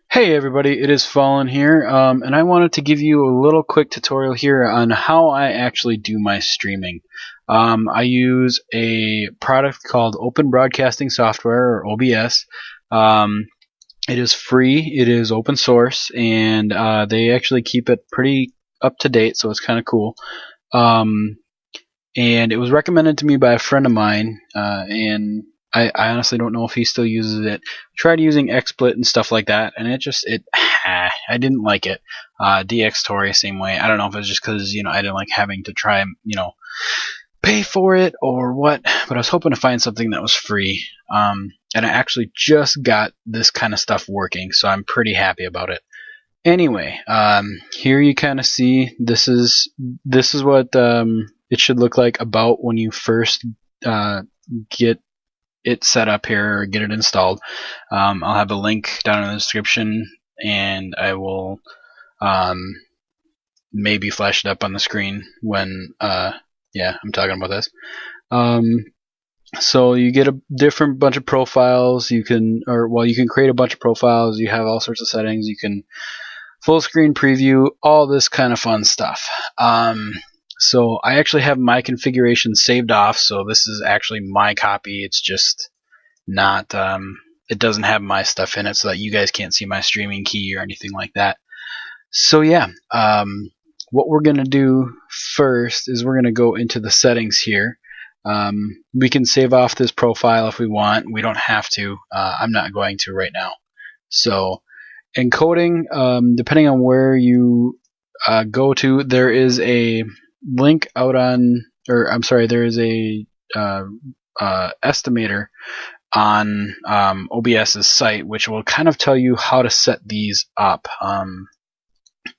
Hey everybody, it is Fallen here, and I wanted to give you a little quick tutorial here on how I actually do my streaming. I use a product called Open Broadcasting Software, or OBS. It is free, it is open source, and they actually keep it pretty up to date, so it's kind of cool. And it was recommended to me by a friend of mine, and I honestly don't know if he still uses it. I tried using XSplit and stuff like that, and I didn't like it. DxTory, same way. I don't know if it was just because I didn't like having to try pay for it or what, but I was hoping to find something that was free. And I actually just got this kind of stuff working, so I'm pretty happy about it. Anyway, here you kind of see this is what it should look like about when you first get it set up here or get it installed. I'll have a link down in the description, and I will maybe flash it up on the screen when I'm talking about this. So you get a different bunch of profiles. You can create a bunch of profiles. You have all sorts of settings. You can full screen preview, all this kind of fun stuff. So I actually have my configuration saved off, so this is actually my copy. It's just not, it doesn't have my stuff in it, so that you guys can't see my streaming key or anything like that. So yeah, what we're going to do first is we're going to go into the settings here. We can save off this profile if we want. We don't have to. I'm not going to right now. So encoding, depending on where you go to, there is a link out on, or I'm sorry, there is a estimator on OBS's site, which will kind of tell you how to set these up.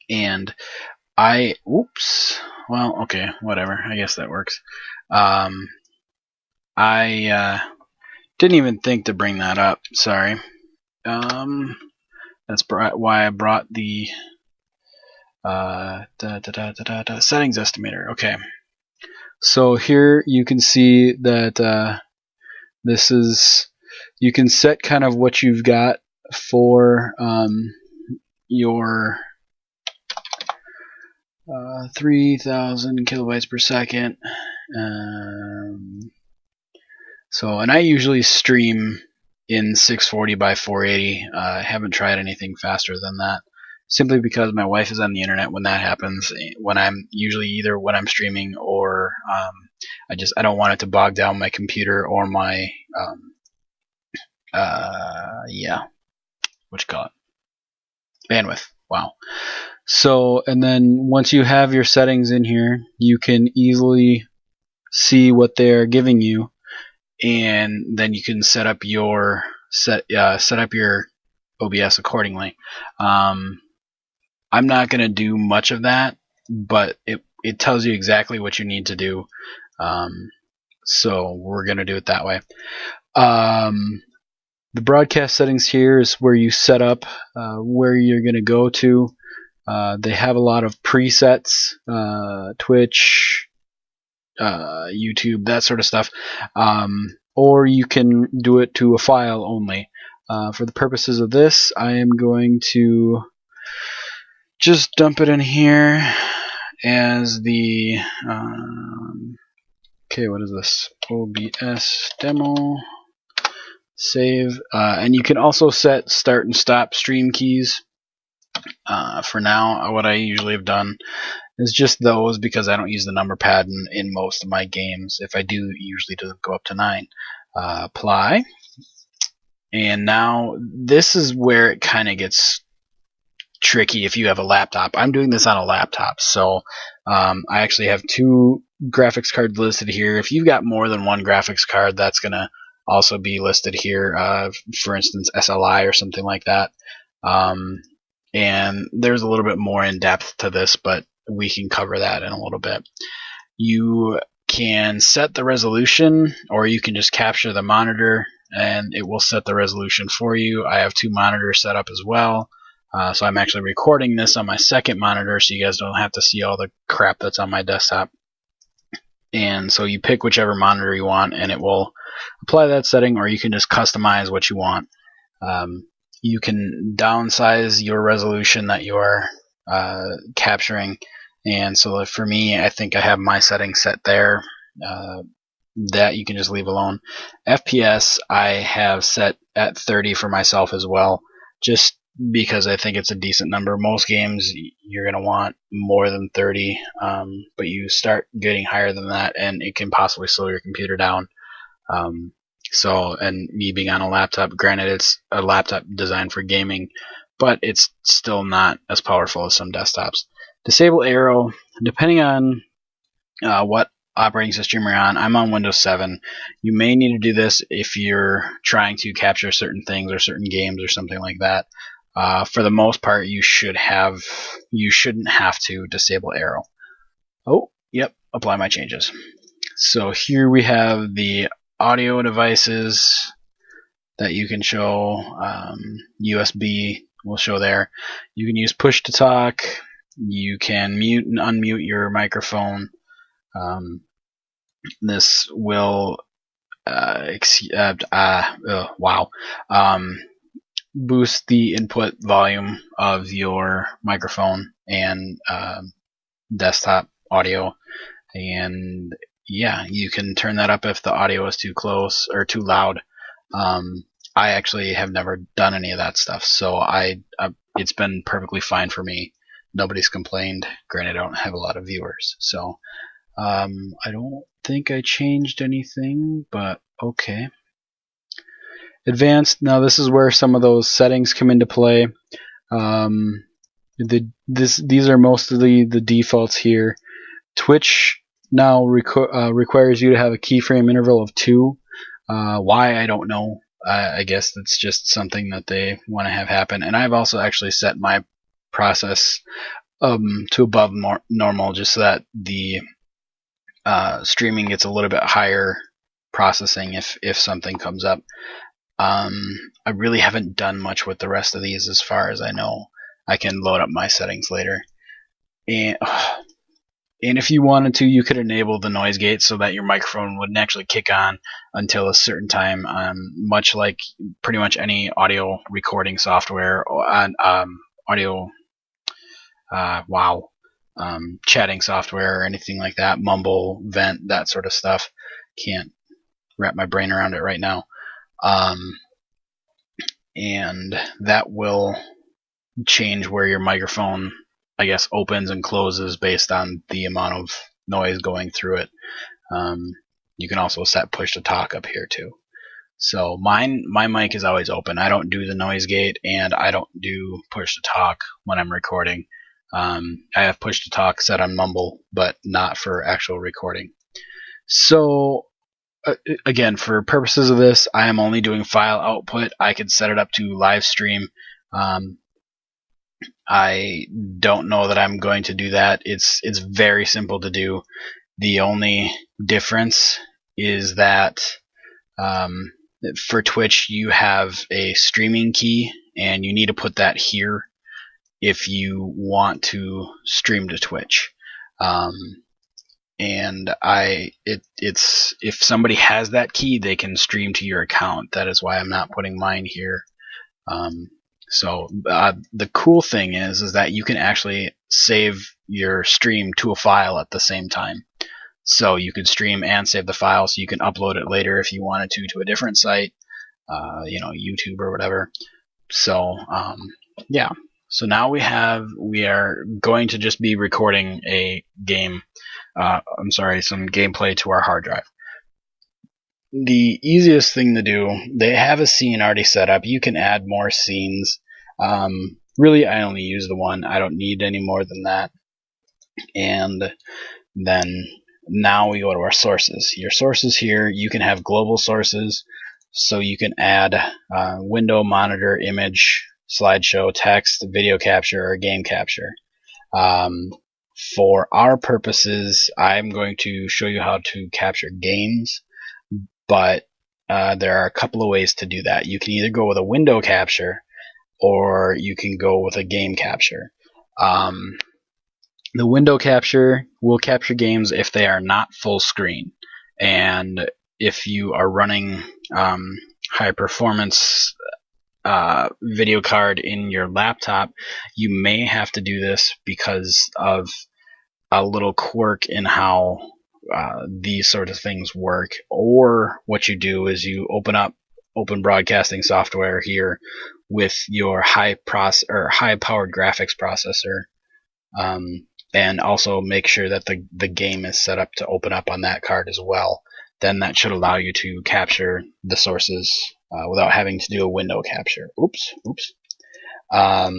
And okay, whatever. I guess that works. I didn't even think to bring that up. Sorry. That's why I brought the settings estimator. Okay. So here you can see that this is, you can set kind of what you've got for your 3,000 kilobytes per second. And I usually stream in 640 by 480. I haven't tried anything faster than that, simply because my wife is on the internet when that happens, when I'm streaming, or I don't want it to bog down my computer or my bandwidth. Wow. So, and then once you have your settings in here, you can easily see what they're giving you, and then you can set up your OBS accordingly. I'm not going to do much of that, but it tells you exactly what you need to do. So we're going to do it that way. The broadcast settings here is where you set up where you're going to go to. They have a lot of presets, Twitch, YouTube, that sort of stuff. Or you can do it to a file only. For the purposes of this, I am going to just dump it in here as the okay, what is this? OBS demo. Save, and you can also set start and stop stream keys. For now, what I usually have done is just those, because I don't use the number pad in most of my games. If I do, it usually doesn't go up to 9. Apply. And now this is where it kind of gets tricky if you have a laptop. I'm doing this on a laptop, so I actually have 2 graphics cards listed here. If you've got more than one graphics card, that's going to also be listed here, for instance SLI or something like that. And there's a little bit more in depth to this, but we can cover that in a little bit. You can set the resolution, or you can just capture the monitor and it will set the resolution for you. I have 2 monitors set up as well, so I'm actually recording this on my second monitor, so you guys don't have to see all the crap that's on my desktop. And so you pick whichever monitor you want, and it will apply that setting, or you can just customize what you want. you can downsize your resolution that you are capturing. And so for me, I think I have my settings set there. That you can just leave alone. FPS I have set at 30 for myself as well, just because I think it's a decent number. Most games you're going to want more than 30, but you start getting higher than that and it can possibly slow your computer down. And me being on a laptop, granted it's a laptop designed for gaming, but it's still not as powerful as some desktops. Disable arrow, depending on what operating system you're on. I'm on Windows 7. You may need to do this if you're trying to capture certain things or certain games or something like that. For the most part, you shouldn't have to disable arrow. Oh, yep, apply my changes. So here we have the audio devices that you can show. USB will show there. You can use push to talk. You can mute and unmute your microphone. This will boost the input volume of your microphone and desktop audio, and yeah, you can turn that up if the audio is too close or too loud. I actually have never done any of that stuff, so it's been perfectly fine for me. Nobody's complained. Granted, I don't have a lot of viewers, so I don't think I changed anything, but okay. Advanced, now this is where some of those settings come into play. These are mostly the defaults here. Twitch now requires you to have a keyframe interval of 2. Why, I don't know. I guess that's just something that they want to have happen. And I've also actually set my process to above normal, just so that the streaming gets a little bit higher processing if something comes up. I really haven't done much with the rest of these as far as I know. I can load up my settings later. And if you wanted to, you could enable the noise gate so that your microphone wouldn't actually kick on until a certain time, much like pretty much any audio recording software on chatting software or anything like that, Mumble, Vent, that sort of stuff. Can't wrap my brain around it right now. And that will change where your microphone, I guess, opens and closes based on the amount of noise going through it. You can also set push to talk up here too. So my mic is always open. I don't do the noise gate and I don't do push to talk when I'm recording. I have push to talk set on Mumble, but not for actual recording. So again, for purposes of this, I am only doing file output. I could set it up to live stream. I don't know that I'm going to do that. It's very simple to do. The only difference is that for Twitch you have a streaming key and you need to put that here if you want to stream to Twitch. And if somebody has that key, they can stream to your account. That is why I'm not putting mine here. So the cool thing is that you can actually save your stream to a file at the same time. So you could stream and save the file, so you can upload it later if you wanted to a different site, YouTube or whatever. So yeah. So now we are going to just be recording a game. Some gameplay to our hard drive. The easiest thing to do, they have a scene already set up. You can add more scenes. Really, I only use the one. I don't need any more than that. And then now we go to our sources. Your sources here, you can have global sources. So you can add window, monitor, image, slideshow, text, video capture, or game capture. For our purposes, I'm going to show you how to capture games, but there are a couple of ways to do that. You can either go with a window capture or you can go with a game capture. The window capture will capture games if they are not full screen, and if you are running high performance video card in your laptop, you may have to do this because of a little quirk in how these sort of things work. Or what you do is you open broadcasting software here with your high powered graphics processor, and also make sure that the game is set up to open up on that card as well. Then that should allow you to capture the sources without having to do a window capture. Oops. So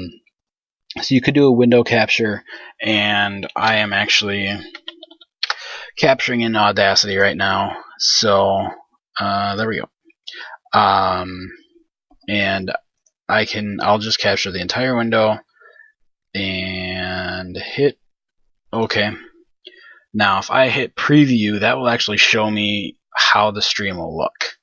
you could do a window capture, and I am actually capturing in Audacity right now. So there we go. And I'll just capture the entire window and hit OK. Now if I hit preview, that will actually show me how the stream will look.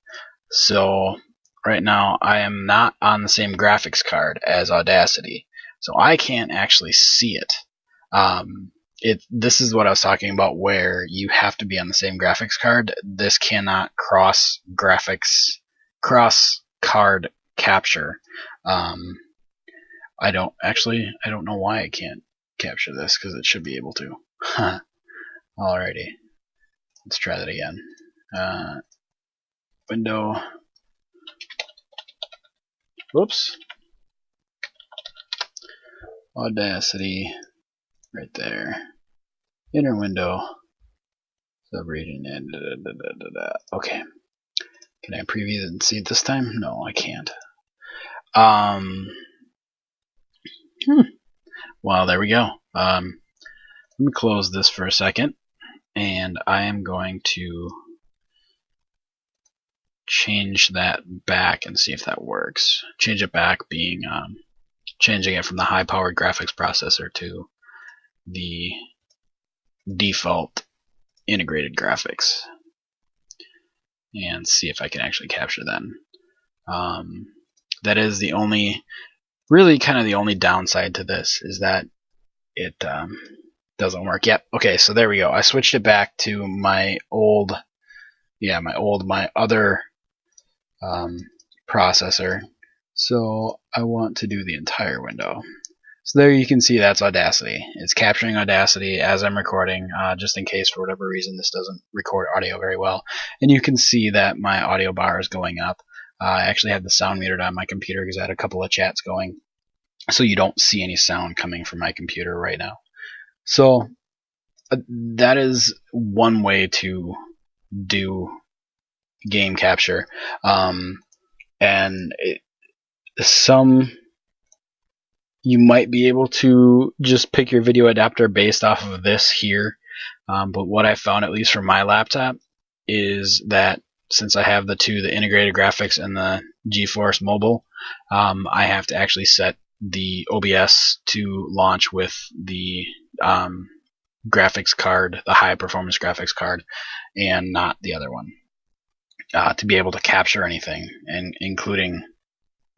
So right now I am not on the same graphics card as Audacity, so I can't actually see it. This is what I was talking about, where you have to be on the same graphics card. This cannot cross card capture. I don't know why I can't capture this, because it should be able to. Alrighty, let's try that again. Window. Whoops. Audacity. Right there. Inner window. Subregion. Okay. Can I preview and see it this time? No, I can't. Well, there we go. Let me close this for a second, and I am going to change that back and see if that works. Change it back being changing it from the high-powered graphics processor to the default integrated graphics, and see if I can actually capture them. That is the only, really kind of the only downside to this, is that it doesn't work. Yep. Okay, so there we go. I switched it back to my other processor. So I want to do the entire window. So there you can see that's Audacity. It's capturing Audacity as I'm recording, just in case for whatever reason this doesn't record audio very well. And you can see that my audio bar is going up. I actually had the sound muted on my computer because I had a couple of chats going. So you don't see any sound coming from my computer right now. So that is one way to do game capture. And you might be able to just pick your video adapter based off of this here. But what I found, at least for my laptop, is that since I have the integrated graphics and the GeForce Mobile, I have to actually set the OBS to launch with the graphics card, the high performance graphics card, and not the other one, to be able to capture anything, and including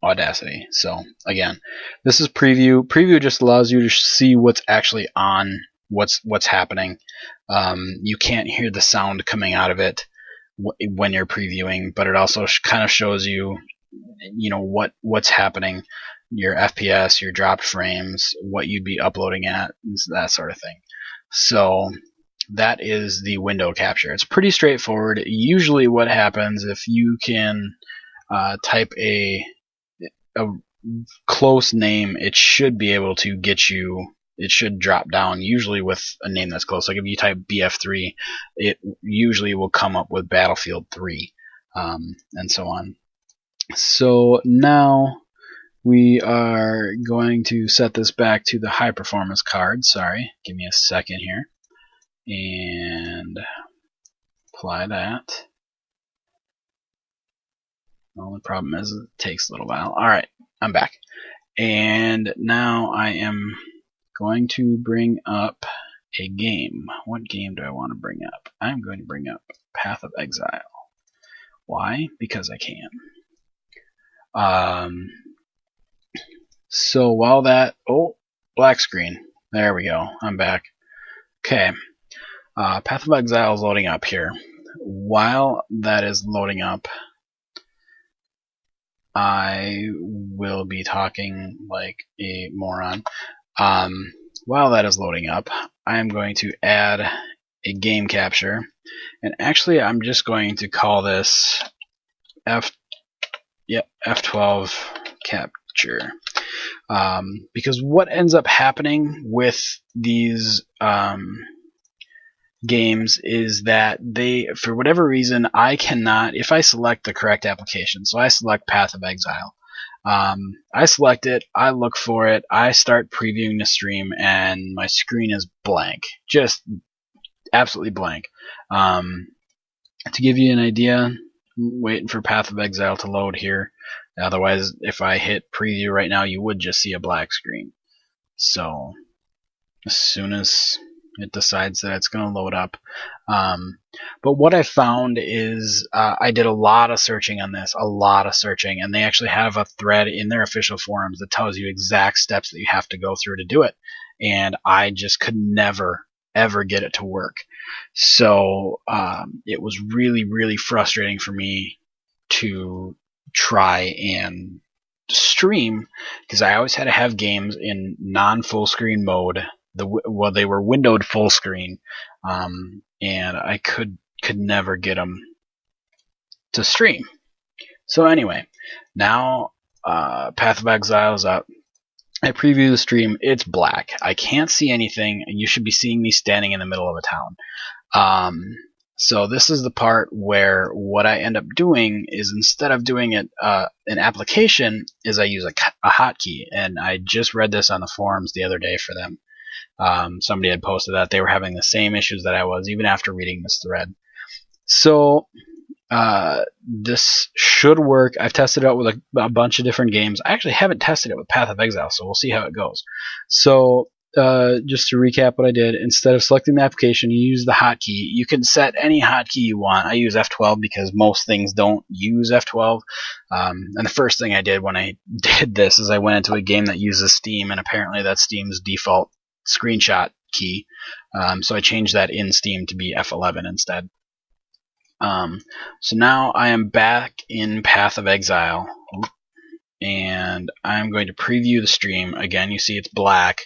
Audacity. So again, this is preview. Preview just allows you to see what's actually on, what's happening. You can't hear the sound coming out of it when you're previewing, but it also kind of shows you, what's happening, your FPS, your dropped frames, what you'd be uploading at, that sort of thing. So that is the window capture. It's pretty straightforward. Usually what happens, if you can type a close name, it should be able to get you, it should drop down, usually with a name that's close. Like if you type BF3, it usually will come up with Battlefield 3, and so on. So now we are going to set this back to the high performance card. Sorry, give me a second here. And apply that. The only problem is it takes a little while. Alright, I'm back. And now I am going to bring up a game. What game do I want to bring up? I'm going to bring up Path of Exile. Why? Because I can. So while that, black screen. There we go. I'm back. Okay. Path of Exile is loading up here. While that is loading up, I will be talking like a moron. While that is loading up, I am going to add a game capture, and actually I'm just going to call this F12 capture, because what ends up happening with these games is that they, for whatever reason, I cannot, if I select the correct application, so I select Path of Exile, I select it, I look for it, I start previewing the stream, and my screen is blank, just absolutely blank. To give you an idea, I'm waiting for Path of Exile to load here. Otherwise, if I hit preview right now, you would just see a black screen. So as soon as it decides that it's going to load up. But what I found is I did a lot of searching on this, and they actually have a thread in their official forums that tells you exact steps that you have to go through to do it. And I just could never, ever get it to work. So it was really, really frustrating for me to try and stream, because I always had to have games in non-full screen mode. Well, they were windowed full screen, and I could never get them to stream. So anyway, now Path of Exile is up. I preview the stream. It's black. I can't see anything. You should be seeing me standing in the middle of a town. So this is the part where what I end up doing is, instead of doing it an application, is I use a hotkey. And I just read this on the forums the other day for them. Somebody had posted that they were having the same issues that I was, even after reading this thread. So this should work. I've tested it out with a bunch of different games. I actually haven't tested it with Path of Exile, so we'll see how it goes. So just to recap what I did, instead of selecting the application, you use the hotkey. You can set any hotkey you want. I use F12 because most things don't use F12. And the first thing I did when I did this is I went into a game that uses Steam, and apparently that's Steam's default screenshot key. So I changed that in Steam to be F11 instead. So now I am back in Path of Exile, and I'm going to preview the stream. Again, you see it's black.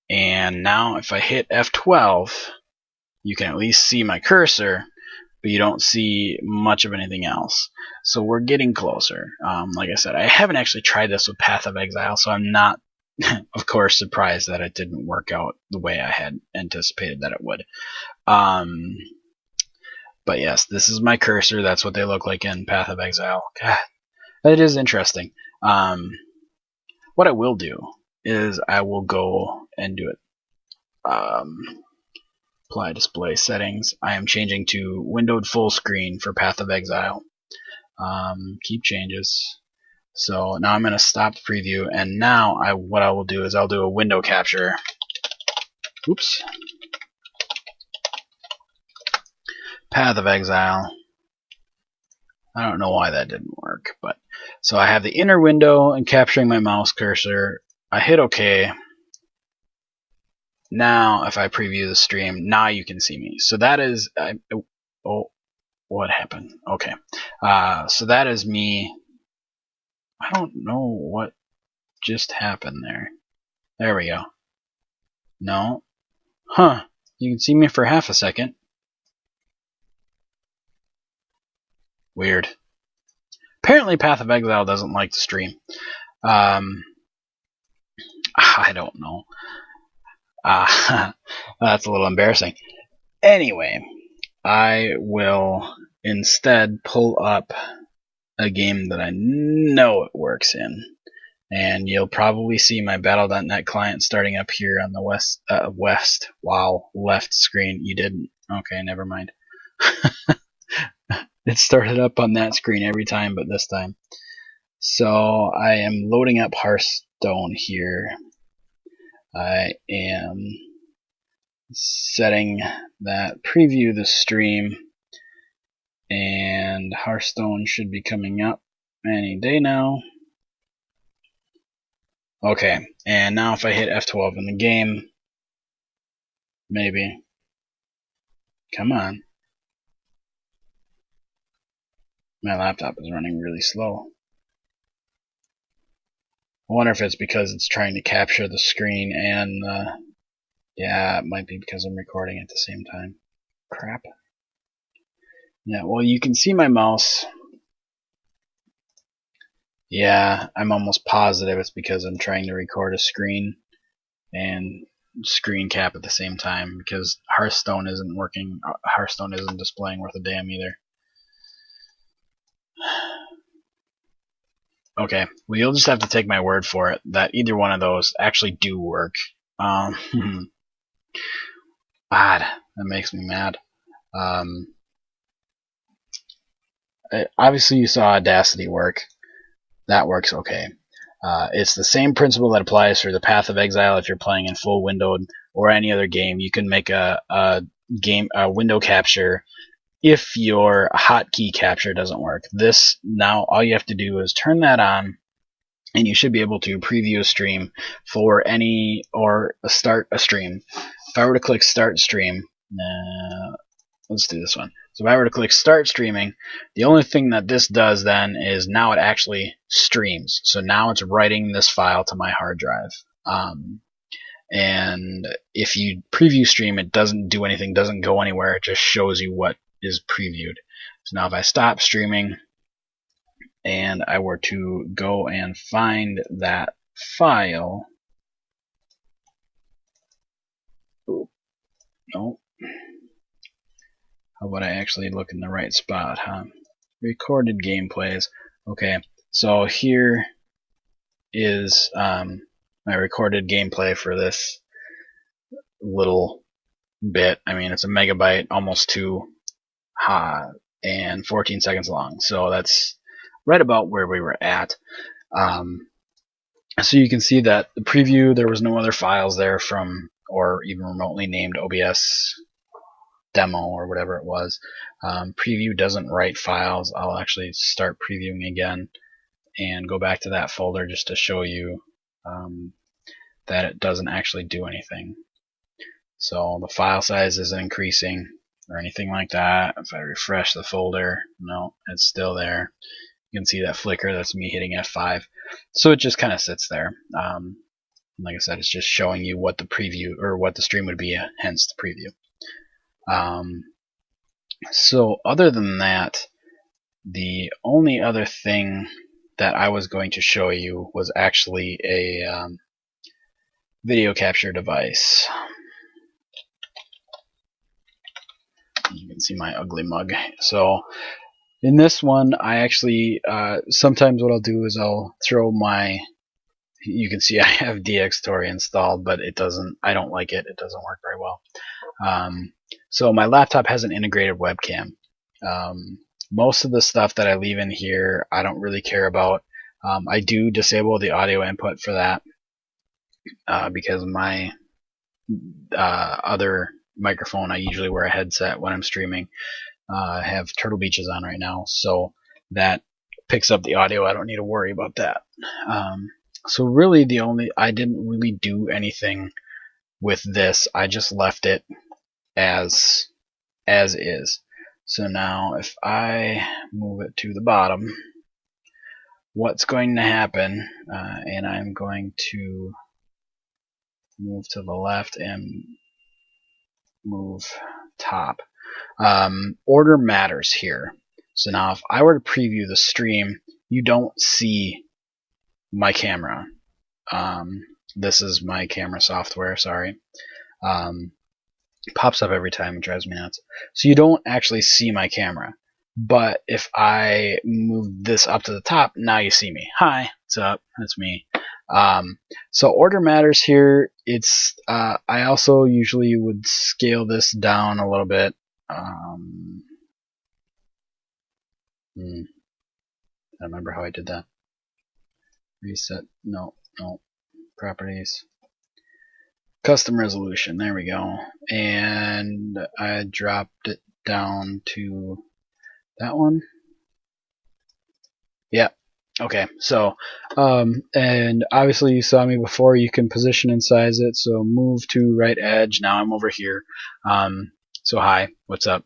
And now if I hit F12, you can at least see my cursor, but you don't see much of anything else. So we're getting closer. Like I said, I haven't actually tried this with Path of Exile, so I'm not, of course, surprised that it didn't work out the way I had anticipated that it would. But yes, this is my cursor. That's what they look like in Path of Exile. God, it is interesting. What I will do is I will go and do it. Apply display settings. I am changing to windowed full screen for Path of Exile. Keep changes. So now I'm going to stop the preview, and now what I will do is I'll do a window capture. Oops. Path of Exile. I don't know why that didn't work, but so I have the inner window and capturing my mouse cursor. I hit OK. Now if I preview the stream, now you can see me. So that is oh, what happened? Okay. So that is me. I don't know what just happened there. There we go. No. Huh. You can see me for half a second. Weird. Apparently Path of Exile doesn't like to stream. I don't know. That's a little embarrassing. Anyway, I will instead pull up a game that I know it works in. And you'll probably see my Battle.net client starting up here on the left screen. You didn't. Okay, never mind. It started up on that screen every time, but this time. So I am loading up Hearthstone here. I am setting that preview the stream, and Hearthstone should be coming up any day now. Okay, and now if I hit F12 in the game, maybe. Come on. My laptop is running really slow. wonder if it's because it's trying to capture the screen and yeah, it might be because I'm recording at the same time. Crap. Yeah, well, you can see my mouse. Yeah, I'm almost positive it's because I'm trying to record a screen and screen cap at the same time, because Hearthstone isn't working. Hearthstone isn't displaying worth a damn either. Okay, well, you'll just have to take my word for it that either one of those actually do work. Odd. That makes me mad. Obviously, you saw Audacity work. That works okay. It's the same principle that applies for the Path of Exile if you're playing in full windowed or any other game. You can make a window capture if your hotkey capture doesn't work. This, now all you have to do is turn that on, and you should be able to preview a stream for any, or start a stream. If I were to click start stream, let's do this one. So if I were to click start streaming, the only thing that this does then is now it actually streams. So now it's writing this file to my hard drive. And if you preview stream, it doesn't do anything, doesn't go anywhere. It just shows you what is previewed. So now if I stop streaming and I were to go and find that file, no. How about I actually look in the right spot, huh? Recorded gameplays. Okay, so here is my recorded gameplay for this little bit. I mean, it's a megabyte, almost 2, and 14 seconds long. So that's right about where we were at. So you can see that the preview, there was no other files there from, or even remotely named OBS demo or whatever it was. Preview doesn't write files. I'll actually start previewing again and go back to that folder just to show you that it doesn't actually do anything. So the file size isn't increasing or anything like that. If I refresh the folder, no, it's still there. You can see that flicker. That's me hitting F5. So it just kind of sits there. Like I said, it's just showing you what the preview, or what the stream would be, hence the preview. So other than that, the only other thing that I was going to show you was actually a video capture device. You can see my ugly mug. So in this one, I actually sometimes what I'll do is I'll throw my, you can see I have DxTory installed, but it doesn't, I don't like it. It doesn't work very well. So my laptop has an integrated webcam. Most of the stuff that I leave in here, I don't really care about. I do disable the audio input for that because my other microphone, I usually wear a headset when I'm streaming. I have Turtle Beaches on right now, so that picks up the audio. I don't need to worry about that. So really I didn't really do anything with this. I just left it as is. So now if I move it to the bottom, what's going to happen, and I'm going to move to the left and move top. Order matters here. So now if I were to preview the stream, you don't see my camera. This is my camera software, sorry. Pops up every time, it drives me nuts. So you don't actually see my camera. But if I move this up to the top, now you see me. Hi, what's up? That's me. So order matters here. It's I also usually would scale this down a little bit. I remember how I did that. Reset. No. Properties. Custom resolution. There we go. And I dropped it down to that one. Yeah. Okay. So, and obviously you saw me before. You can position and size it. So move to right edge. Now I'm over here. So hi, what's up?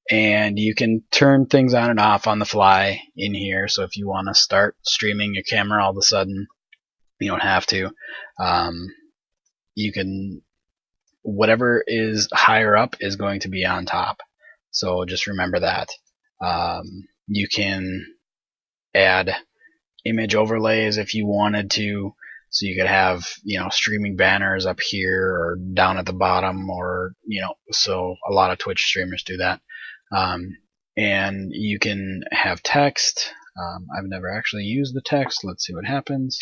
And you can turn things on and off on the fly in here. So if you want to start streaming your camera all of a sudden, You don't have to. You can, whatever is higher up is going to be on top. So just remember that. You can add image overlays if you wanted to. So you could have, streaming banners up here or down at the bottom, or, so a lot of Twitch streamers do that. And you can have text. I've never actually used the text. Let's see what happens.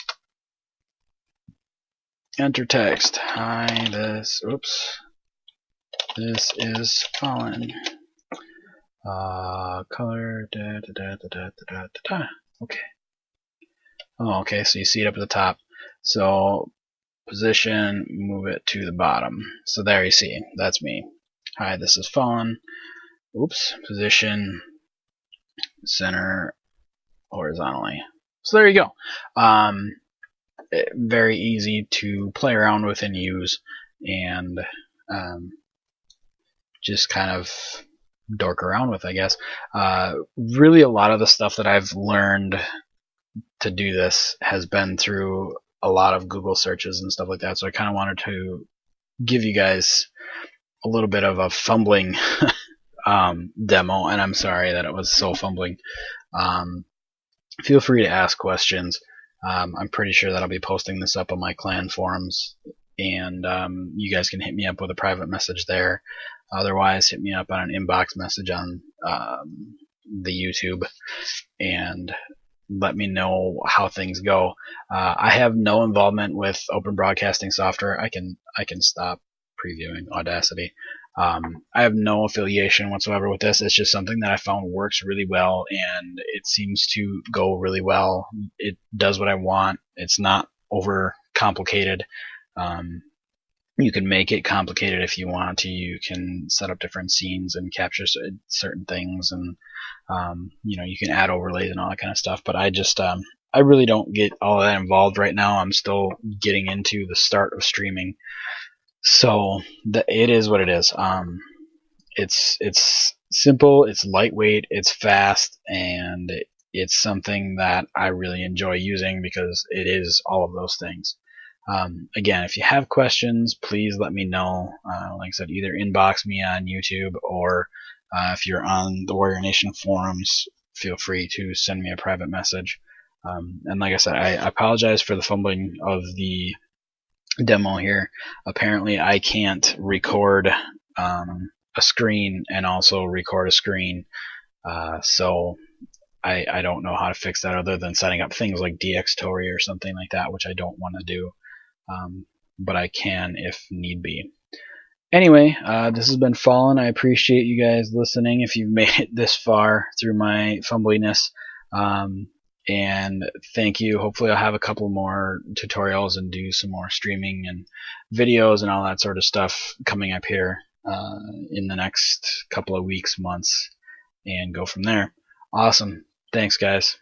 Enter text. Hi, this is Fallen. Color, okay. Oh, okay, so you see it up at the top. So position, move it to the bottom. So there you see, that's me. Hi, this is Fallen. Oops, position, center, horizontally. So there you go. Very easy to play around with and use, and just kind of dork around with, I guess. Really, a lot of the stuff that I've learned to do this has been through a lot of Google searches and stuff like that. So I kind of wanted to give you guys a little bit of a fumbling demo, and I'm sorry that it was so fumbling. Feel free to ask questions. I'm pretty sure that I'll be posting this up on my clan forums, and you guys can hit me up with a private message there. Otherwise, hit me up on an inbox message on the YouTube and let me know how things go. I have no involvement with open broadcasting software. I can stop previewing Audacity. I have no affiliation whatsoever with this. It's just something that I found works really well, and it seems to go really well. It does what I want. It's not over complicated. You can make it complicated if you want to. You can set up different scenes and capture certain things, and you can add overlays and all that kind of stuff. But I really don't get all of that involved right now. I'm still getting into the start of streaming. So it is what it is. It's simple, it's lightweight, it's fast, and it's something that I really enjoy using because it is all of those things. Again, if you have questions, please let me know. Like I said, either inbox me on YouTube, or if you're on the Warrior Nation forums, feel free to send me a private message. And like I said, I apologize for the fumbling of the demo here. Apparently I can't record a screen and also record a screen, so I don't know how to fix that other than setting up things like DxTory or something like that, which I don't want to do, but I can if need be. Anyway, this has been Fallen. I appreciate you guys listening if you've made it this far through my fumbliness. And thank you. Hopefully I'll have a couple more tutorials and do some more streaming and videos and all that sort of stuff coming up here in the next couple of weeks, months, and go from there. Awesome. Thanks, guys.